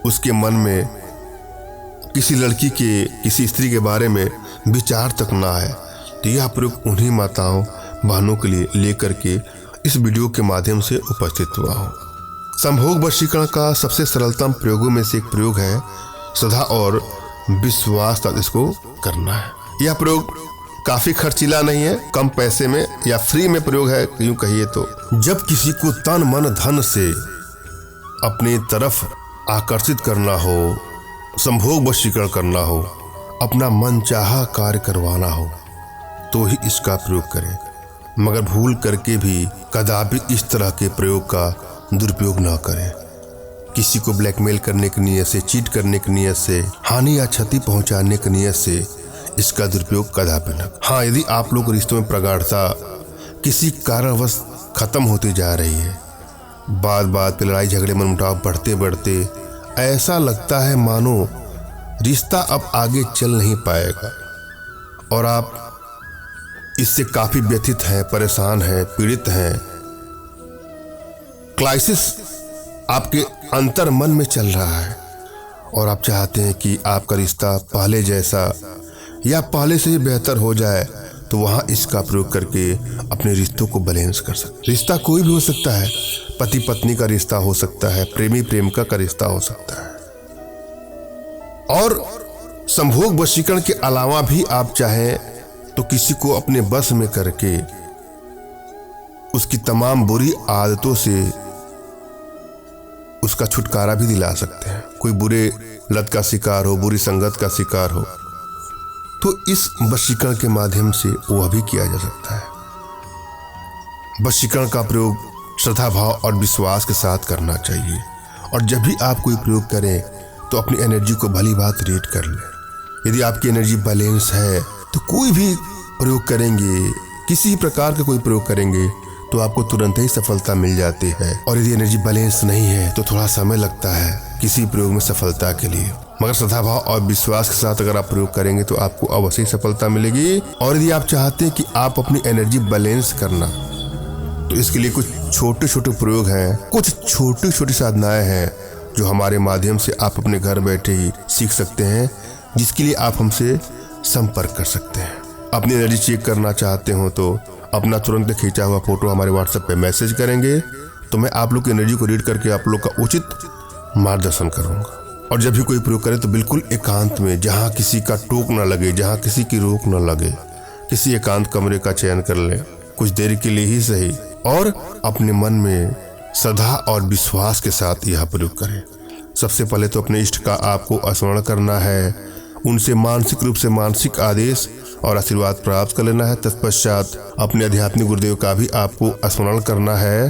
उसके मन में किसी लड़की के, किसी स्त्री के बारे में विचार तक ना आए। तो यह प्रयोग उन्हीं माताओं बहनों के लिए लेकर के इस वीडियो के माध्यम से उपस्थित हुआ हूँ। संभोग वशीकरण का सबसे सरलतम प्रयोगों में से एक प्रयोग है श्रद्धा और विश्वास तक इसको करना है। यह प्रयोग काफी खर्चीला नहीं है, कम पैसे में या फ्री में प्रयोग है यूं कहिए तो। जब किसी को तन मन धन से अपनी तरफ आकर्षित करना हो, संभोग वशीकरण करना हो, अपना मनचाहा कार्य करवाना हो तो ही इसका प्रयोग करें, मगर भूल करके भी कदापि इस तरह के प्रयोग का दुरुपयोग ना करें। किसी को ब्लैकमेल करने की नीयत से, चीट करने की नीयत से, हानि या क्षति पहुंचाने की नीयत से इसका दुरुपयोग कदापि न। हाँ, यदि आप लोग रिश्तों में प्रगाढ़ता किसी कारणवश खत्म होती जा रही है, बात बात पे लड़ाई झगड़े मनमुटाव बढ़ते बढ़ते ऐसा लगता है मानो रिश्ता अब आगे चल नहीं पाएगा और आप इससे काफी व्यथित हैं, परेशान हैं, पीड़ित हैं, क्राइसिस आपके अंतर मन में चल रहा है और आप चाहते हैं कि आपका रिश्ता पहले जैसा या पहले से ही बेहतर हो जाए, तो वहां इसका प्रयोग करके अपने रिश्तों को बैलेंस कर सकते। रिश्ता कोई भी हो सकता है, पति पत्नी का रिश्ता हो सकता है, प्रेमी प्रेमिका का रिश्ता हो सकता है। और संभोग वशीकरण के अलावा भी आप चाहें तो किसी को अपने बस में करके उसकी तमाम बुरी आदतों से उसका छुटकारा भी दिला सकते हैं। कोई बुरे लत का शिकार हो, बुरी संगत का शिकार हो, तो इस वशीकरण के माध्यम से वह भी किया जा सकता है। वशीकरण का प्रयोग श्रद्धा भाव और विश्वास के साथ करना चाहिए और जब भी आप कोई प्रयोग करें तो अपनी एनर्जी को भली बात रेट कर लें। यदि आपकी एनर्जी बैलेंस है तो कोई भी प्रयोग करेंगे, किसी प्रकार का कोई प्रयोग करेंगे तो आपको तुरंत ही सफलता मिल जाती है। और यदि एनर्जी बैलेंस नहीं है तो थोड़ा समय लगता है किसी प्रयोग में सफलता के लिए, मगर श्रद्धा भाव और विश्वास के साथ अगर आप प्रयोग करेंगे तो आपको अवश्य सफलता मिलेगी। और यदि आप चाहते हैं कि आप अपनी एनर्जी बैलेंस करना, तो इसके लिए कुछ छोटे छोटे प्रयोग हैं, कुछ छोटी छोटी साधनाएं हैं जो हमारे माध्यम से आप अपने घर बैठे ही सीख सकते हैं, जिसके लिए आप हमसे संपर्क कर सकते हैं। अपनी एनर्जी चेक करना चाहते हो तो अपना तुरंत खींचा हुआ फोटो हमारे व्हाट्सएप पे मैसेज करेंगे तो मैं आप लोग की एनर्जी को रीड करके आप लोग का उचित मार्गदर्शन करूंगा। और जब भी कोई प्रयोग करे तो बिल्कुल एकांत में, जहां किसी का टोक न लगे, जहां किसी की रोक न लगे, किसी एकांत कमरे का चयन कर लें, कुछ देर के लिए ही सही, और अपने मन में श्रद्धा और विश्वास के साथ यह प्रयोग करें। सबसे पहले तो अपने इष्ट का आपको स्मरण करना है, उनसे मानसिक रूप से मानसिक आदेश और आशीर्वाद प्राप्त कर लेना है। तत्पश्चात अपने आध्यात्मिक गुरुदेव का भी आपको स्मरण करना है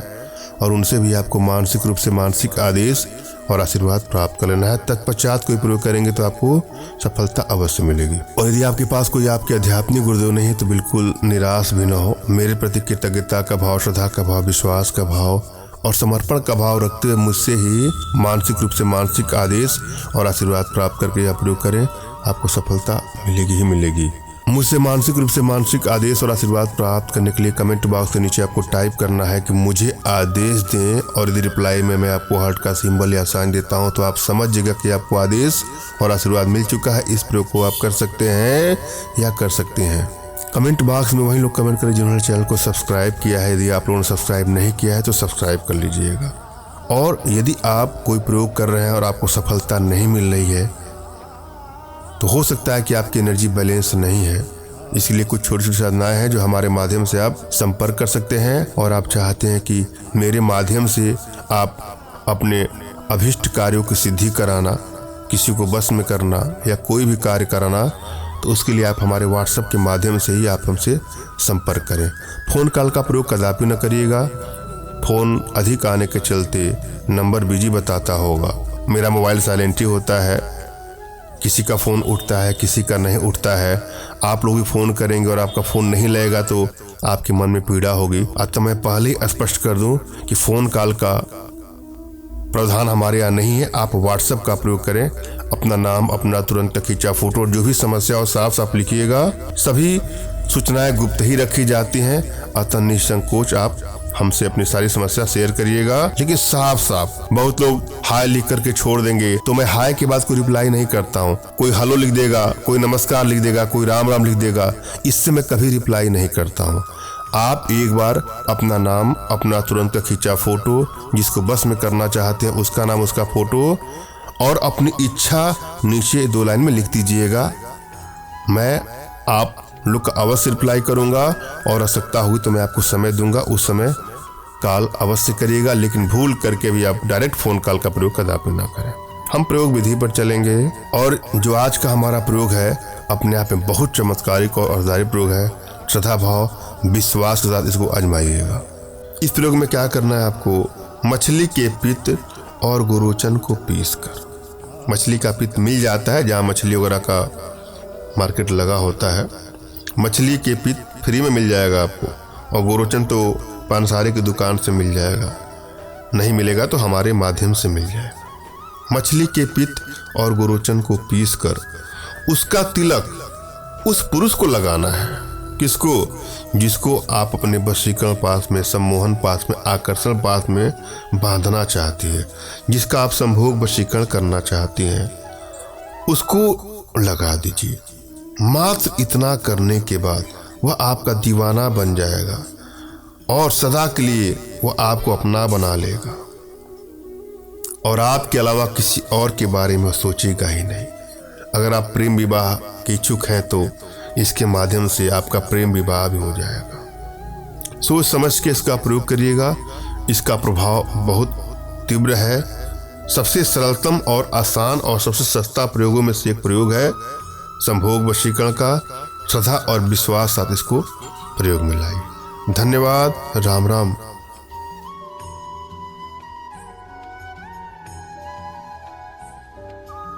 और उनसे भी आपको मानसिक रूप से मानसिक आदेश और आशीर्वाद प्राप्त कर लेना है। तत्पश्चात कोई प्रयोग करेंगे तो आपको सफलता अवश्य मिलेगी। और यदि आपके पास कोई आपके आध्यात्मिक गुरुदेव नहीं है तो बिल्कुल निराश भी न हो। मेरे प्रति कृतज्ञता का भाव, श्रद्धा का भाव, विश्वास का भाव और समर्पण का भाव रखते हुए मुझसे ही मानसिक रूप से मानसिक आदेश और आशीर्वाद प्राप्त करके यह प्रयोग करें, आपको सफलता मिलेगी ही मिलेगी। मुझसे मानसिक रूप से मानसिक आदेश और आशीर्वाद प्राप्त करने के लिए कमेंट बॉक्स के नीचे आपको टाइप करना है कि मुझे आदेश दें, और यदि रिप्लाई में मैं आपको हार्ट का सिंबल या साइन देता हूं तो आप समझ जाएगा कि आपको आदेश और आशीर्वाद मिल चुका है। इस प्रयोग को आप कर सकते हैं या कर सकते हैं। कमेंट बॉक्स में वही लोग कमेंट करें जिन्होंने चैनल को सब्सक्राइब किया है। यदि आप लोगों ने सब्सक्राइब नहीं किया है तो सब्सक्राइब कर लीजिएगा। और यदि आप कोई प्रयोग कर रहे हैं और आपको सफलता नहीं मिल रही है तो हो सकता है कि आपकी एनर्जी बैलेंस नहीं है। इसलिए कुछ छोटी छोटी साधनाएं हैं जो हमारे माध्यम से आप संपर्क कर सकते हैं। और आप चाहते हैं कि मेरे माध्यम से आप अपने अभिष्ट कार्यों की सिद्धि कराना, किसी को बस में करना या कोई भी कार्य कराना, तो उसके लिए आप हमारे व्हाट्सएप के माध्यम से ही आप हमसे संपर्क करें। फ़ोन कॉल का प्रयोग कदापि न करिएगा। फ़ोन अधिक आने के चलते नंबर बिजी बताता होगा। मेरा मोबाइल साइलेंट ही होता है, किसी का फ़ोन उठता है, किसी का नहीं उठता है। आप लोग भी फ़ोन करेंगे और आपका फ़ोन नहीं लगेगा तो आपके मन में पीड़ा होगी। अतः मैं पहले ही स्पष्ट कर दूं कि फ़ोन कॉल का प्रावधान हमारे यहाँ नहीं है। आप व्हाट्सएप का प्रयोग करें। अपना नाम, अपना तुरंत खींचा फोटो, जो भी समस्या हो साफ साफ लिखिएगा। सभी सूचनाएं गुप्त ही रखी जाती हैं, अतः निसंकोच आप हमसे अपनी सारी समस्या शेयर करिएगा, लेकिन साफ साफ। बहुत लोग हाय लिख करके छोड़ देंगे, तो मैं हाय के बाद कोई रिप्लाई नहीं करता हूँ। कोई हेलो लिख देगा, कोई नमस्कार लिख देगा, कोई राम राम लिख देगा, इससे मैं कभी रिप्लाई नहीं करता हूँ। आप एक बार अपना नाम, अपना तुरंत का खींचा फोटो, जिसको बस में करना चाहते हैं उसका नाम, उसका फोटो और अपनी इच्छा नीचे 2 लाइन में लिख दीजिएगा। मैं आप लोग का अवश्य रिप्लाई करूंगा और आवश्यकता होगी तो मैं आपको समय दूंगा, उस समय कॉल अवश्य करिएगा। लेकिन भूल करके भी आप डायरेक्ट फ़ोन कॉल का प्रयोग कदापि ना करें। हम प्रयोग विधि पर चलेंगे और जो आज का हमारा प्रयोग है अपने आप में बहुत चमत्कारिक और अर्धारी प्रयोग है। श्रद्धा भाव विश्वास के साथ इसको आजमाइएगा। इस प्रयोग में क्या करना है आपको, मछली के पित्त और गुरोचन को पीस कर। मछली का पित्त मिल जाता है जहाँ मछली वगैरह का मार्केट लगा होता है। मछली के पित्त फ्री में मिल जाएगा आपको, और गुरोचन तो पानसारे की दुकान से मिल जाएगा, नहीं मिलेगा तो हमारे माध्यम से मिल जाएगा। मछली के पित्त और गुरोचन को पीस कर उसका तिलक उस पुरुष को लगाना है। किसको? जिसको आप अपने वशीकरण पास में, सम्मोहन पास में, आकर्षण पास में बांधना चाहती है, जिसका आप संभोग वशीकरण करना चाहती हैं, उसको लगा दीजिए। मात्र इतना करने के बाद वह आपका दीवाना बन जाएगा और सदा के लिए वह आपको अपना बना लेगा और आपके अलावा किसी और के बारे में सोचेगा ही नहीं। अगर आप प्रेम विवाह के इच्छुक हैं तो इसके माध्यम से आपका प्रेम विवाह भी हो जाएगा। सोच समझ के इसका प्रयोग करिएगा। इसका प्रभाव बहुत तीव्र है। सबसे सरलतम और आसान और सबसे सस्ता प्रयोगों में से एक प्रयोग है संभोग वशीकरण का। श्रद्धा और विश्वास साथ इसको प्रयोग में लाइए। धन्यवाद। राम राम।